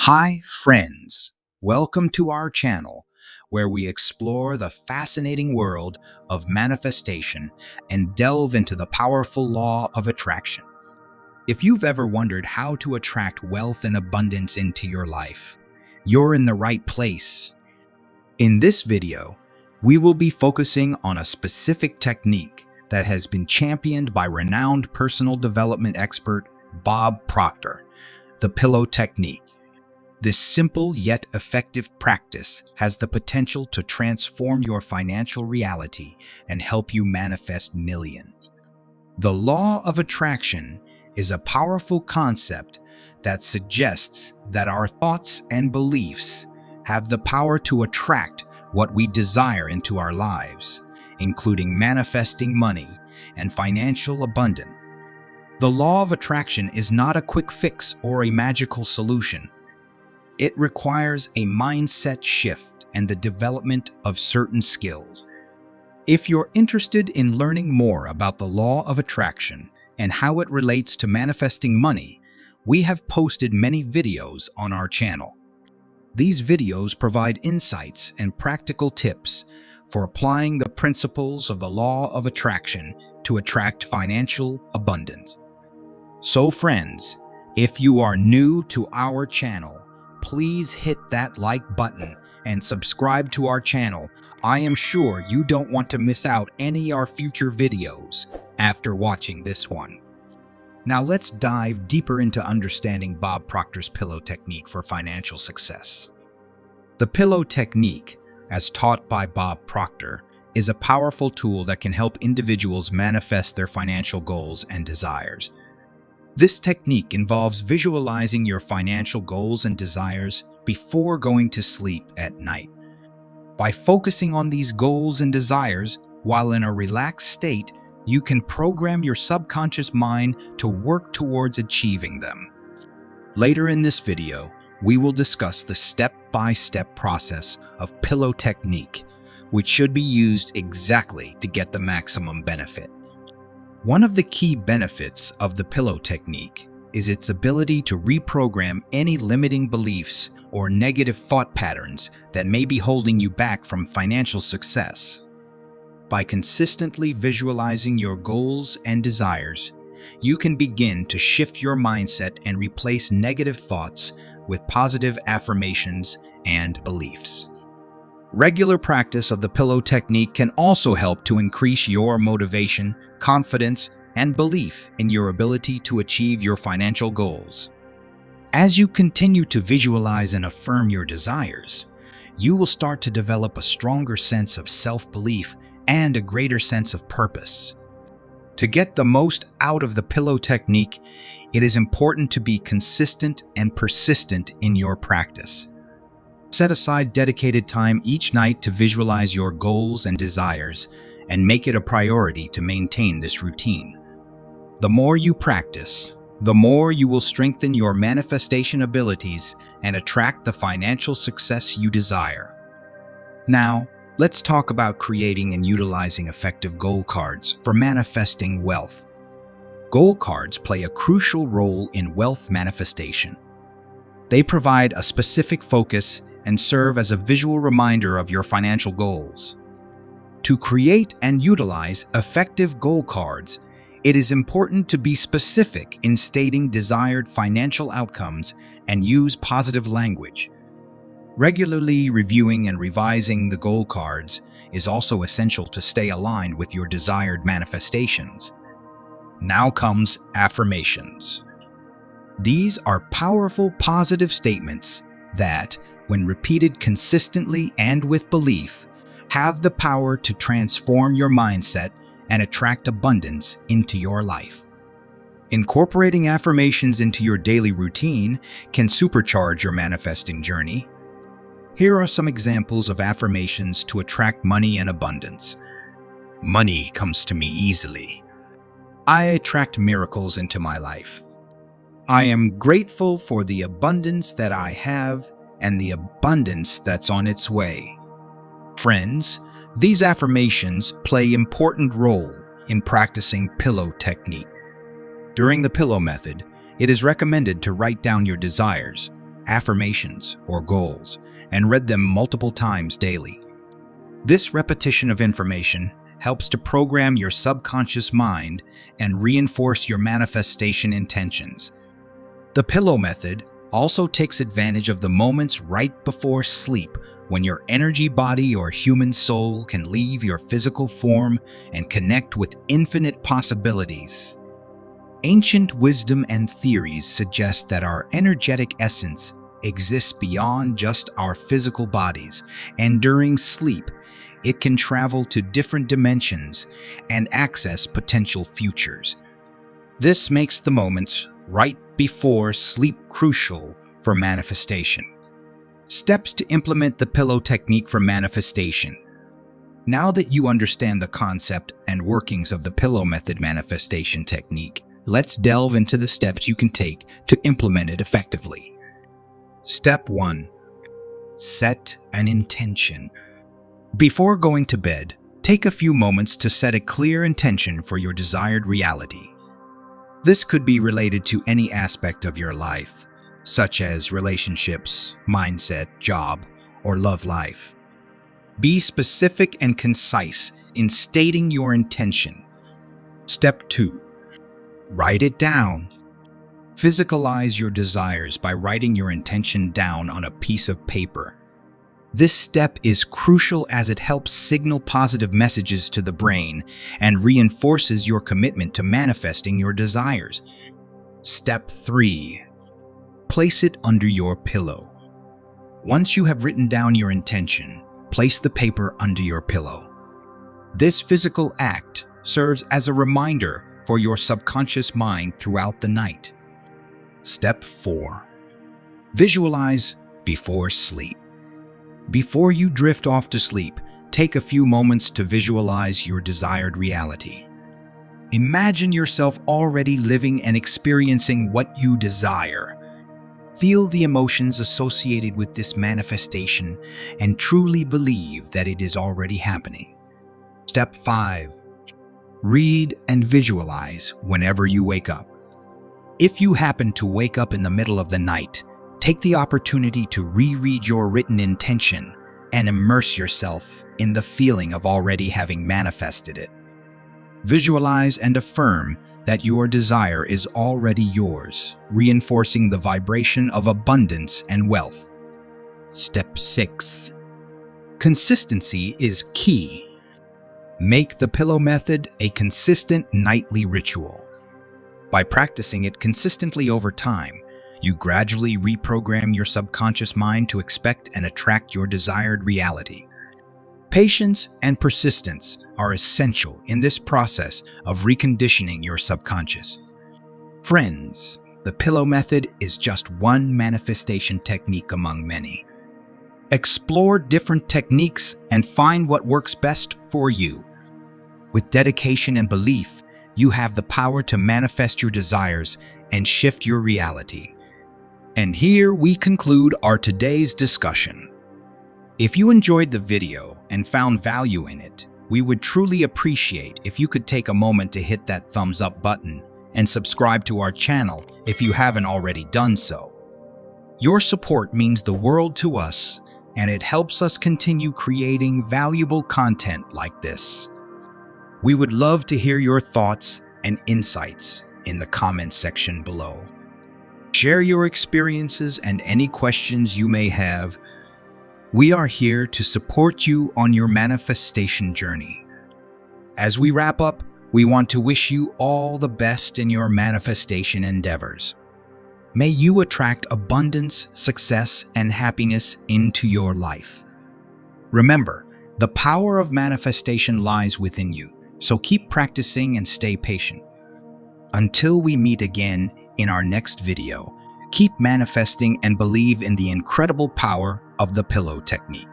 Hi, friends. Welcome to our channel, where we explore the fascinating world of manifestation and delve into the powerful law of attraction. If you've ever wondered how to attract wealth and abundance into your life, you're in the right place. In this video, we will be focusing on a specific technique that has been championed by renowned personal development expert Bob Proctor, the pillow technique. This simple yet effective practice has the potential to transform your financial reality and help you manifest millions. The law of attraction is a powerful concept that suggests that our thoughts and beliefs have the power to attract what we desire into our lives, including manifesting money and financial abundance. The law of attraction is not a quick fix or a magical solution. It requires a mindset shift and the development of certain skills. If you're interested in learning more about the law of attraction and how it relates to manifesting money, we have posted many videos on our channel. These videos provide insights and practical tips for applying the principles of the law of attraction to attract financial abundance. So friends, if you are new to our channel, please hit that like button and subscribe to our channel. I am sure you don't want to miss out any of our future videos after watching this one. Now let's dive deeper into understanding Bob Proctor's pillow technique for financial success. The pillow technique, as taught by Bob Proctor, is a powerful tool that can help individuals manifest their financial goals and desires. This technique involves visualizing your financial goals and desires before going to sleep at night. By focusing on these goals and desires while in a relaxed state, you can program your subconscious mind to work towards achieving them. Later in this video, we will discuss the step-by-step process of pillow technique, which should be used exactly to get the maximum benefit. One of the key benefits of the pillow technique is its ability to reprogram any limiting beliefs or negative thought patterns that may be holding you back from financial success. By consistently visualizing your goals and desires, you can begin to shift your mindset and replace negative thoughts with positive affirmations and beliefs. Regular practice of the pillow technique can also help to increase your motivation, confidence, and belief in your ability to achieve your financial goals. As you continue to visualize and affirm your desires, you will start to develop a stronger sense of self-belief and a greater sense of purpose. To get the most out of the pillow technique, it is important to be consistent and persistent in your practice. Set aside dedicated time each night to visualize your goals and desires and make it a priority to maintain this routine. The more you practice, the more you will strengthen your manifestation abilities and attract the financial success you desire. Now, let's talk about creating and utilizing effective goal cards for manifesting wealth. Goal cards play a crucial role in wealth manifestation. They provide a specific focus and serve as a visual reminder of your financial goals. To create and utilize effective goal cards, it is important to be specific in stating desired financial outcomes and use positive language. Regularly reviewing and revising the goal cards is also essential to stay aligned with your desired manifestations. Now comes affirmations. These are powerful positive statements that, when repeated consistently and with belief, have the power to transform your mindset and attract abundance into your life. Incorporating affirmations into your daily routine can supercharge your manifesting journey. Here are some examples of affirmations to attract money and abundance. Money comes to me easily. I attract miracles into my life. I am grateful for the abundance that I have and the abundance that's on its way. Friends, these affirmations play an important role in practicing pillow technique. During the pillow method, it is recommended to write down your desires, affirmations, or goals, and read them multiple times daily. This repetition of information helps to program your subconscious mind and reinforce your manifestation intentions. The pillow method also takes advantage of the moments right before sleep when your energy body or human soul can leave your physical form and connect with infinite possibilities. Ancient wisdom and theories suggest that our energetic essence exists beyond just our physical bodies, and during sleep, it can travel to different dimensions and access potential futures. This makes the moments right before sleep crucial for manifestation. Steps to implement the pillow technique for manifestation. Now that you understand the concept and workings of the pillow method manifestation technique, let's delve into the steps you can take to implement it effectively. Step 1. Set an intention. Before going to bed, take a few moments to set a clear intention for your desired reality. This could be related to any aspect of your life, such as relationships, mindset, job, or love life. Be specific and concise in stating your intention. Step 2. Write it down. Physicalize your desires by writing your intention down on a piece of paper. This step is crucial as it helps signal positive messages to the brain and reinforces your commitment to manifesting your desires. Step 3. Place it under your pillow. Once you have written down your intention, place the paper under your pillow. This physical act serves as a reminder for your subconscious mind throughout the night. Step 4. Visualize before sleep. Before you drift off to sleep, take a few moments to visualize your desired reality. Imagine yourself already living and experiencing what you desire. Feel the emotions associated with this manifestation and truly believe that it is already happening. Step 5. Read and visualize whenever you wake up. If you happen to wake up in the middle of the night, take the opportunity to reread your written intention and immerse yourself in the feeling of already having manifested it. Visualize and affirm that your desire is already yours, reinforcing the vibration of abundance and wealth. Step 6. Consistency is key. Make the pillow method a consistent nightly ritual. By practicing it consistently over time, you gradually reprogram your subconscious mind to expect and attract your desired reality. Patience and persistence are essential in this process of reconditioning your subconscious. Friends, the pillow method is just one manifestation technique among many. Explore different techniques and find what works best for you. With dedication and belief, you have the power to manifest your desires and shift your reality. And here we conclude our today's discussion. If you enjoyed the video and found value in it, we would truly appreciate if you could take a moment to hit that thumbs up button and subscribe to our channel if you haven't already done so. Your support means the world to us, and it helps us continue creating valuable content like this. We would love to hear your thoughts and insights in the comments section below. Share your experiences and any questions you may have. We are here to support you on your manifestation journey. As we wrap up, we want to wish you all the best in your manifestation endeavors. May you attract abundance, success, and happiness into your life. Remember, the power of manifestation lies within you, so keep practicing and stay patient. Until we meet again in our next video, keep manifesting and believe in the incredible power of the pillow technique.